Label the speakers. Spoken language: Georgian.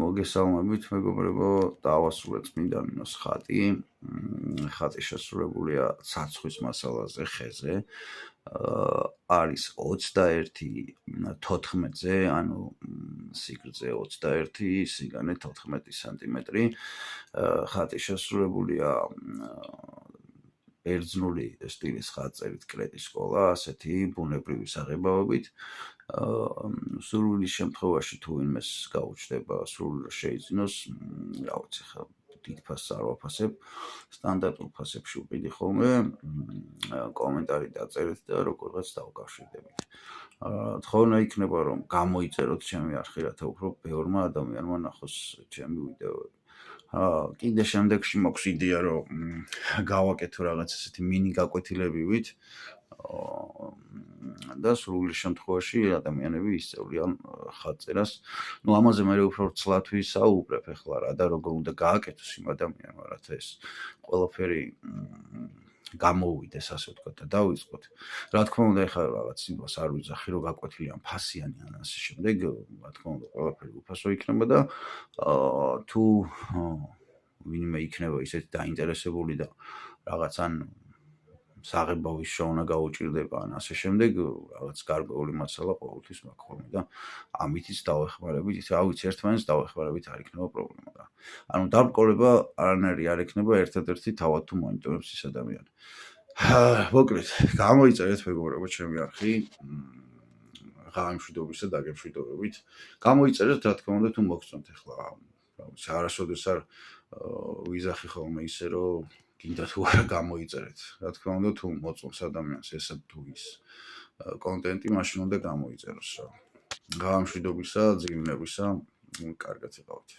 Speaker 1: მოგესალმებით, მეგობრებო, დავასრულეთ წმინდა ნინოს ხატი. ხატი შესრულებულია ცაცხვის მასალაზე, ხეზე. არის 21-14-ზე, ანუ სიგრძე 21, სიგანე 14 სანტიმეტრი. ხატი შესრულებულია ბერძნული სტილის ხატწერით კრეტის სკოლა, ასეთი ბუნებრივი საღებავებით. სურვილის შემთხვევაში თუ ვინმეს გაუჩნდება სურვილი შეიძინოს, რა ვიცი ხა დიდ ფასს არ ვაფასებ, სტანდარტულ ფასებში ვყიდი ხოლმე, კომენტარი დაწერეთ და როგორღაც დავკავშირდებით. თხოვნა იქნება რომ გამოიწეროთ ჩემი არხი, რათა უფრო ბევრმა ადამიანმა ნახოს ჩემი ვიდეოები. კიდე შემდეგში მაქვს იდეა რომ გავაკეთო რაღაც ესეთი მინი გაკვეთილებივით და სრული შემთხვევაში ადამიანები ისწავლიან ხატწერას. ამაზე მე უფრო ცლად ვისაუბრებ ახლა რა და როგორ უნდა გააკეთოს იმ ადამიანმა, რათა ეს ყველაფერი გამოუვიდეს, ასე ვთქვათ და დავიწყოთ. რა თქმა უნდა, ეხლა რაღაც იმას არ ვიძახი, რომ გაკვეთილი ან ფასიანი ან ასე შემდეგ, რა თქმა უნდა, ყველაფერი უფასო იქნება და თუ ვინმე იქნება ისეთი დაინტერესებული და რაღაც ან საღებავის შოვნა გაუჭირდება ან ასე შემდეგ, რაღაც გარკვეული მასალა ყოველთვის მაქვს ხოლმე და ამითიც დავეხმარებით, რა ვიცი, ერთმანეთს დავეხმარებით არ იქნება პრობლემა რა. ანუ დაბრკოლება არანაირი არ იქნება, ერთადერთი თავად თუ მონიტორებს ის ადამიანი. მოკლედ, გამოიწერეთ მეგობრებო ჩემი არხი. ღამემშვიდობისა და დაგემშვიდობებით. გამოიწერეთ, რა თქმა უნდა, თუ მოგწონთ ახლა, რა ვიცი, არასოდეს არ ვიზახი ხოლმე ისე რომ გინდა თუ არა გამოიწერეთ. რა თქმა უნდა, თუ მოწონს ადამიანს ესა თუ ის კონტენტი, მაშინ უნდა გამოიწეროს რა. ღამემშვიდობისა, ძივნებისა, კარგად იყავით.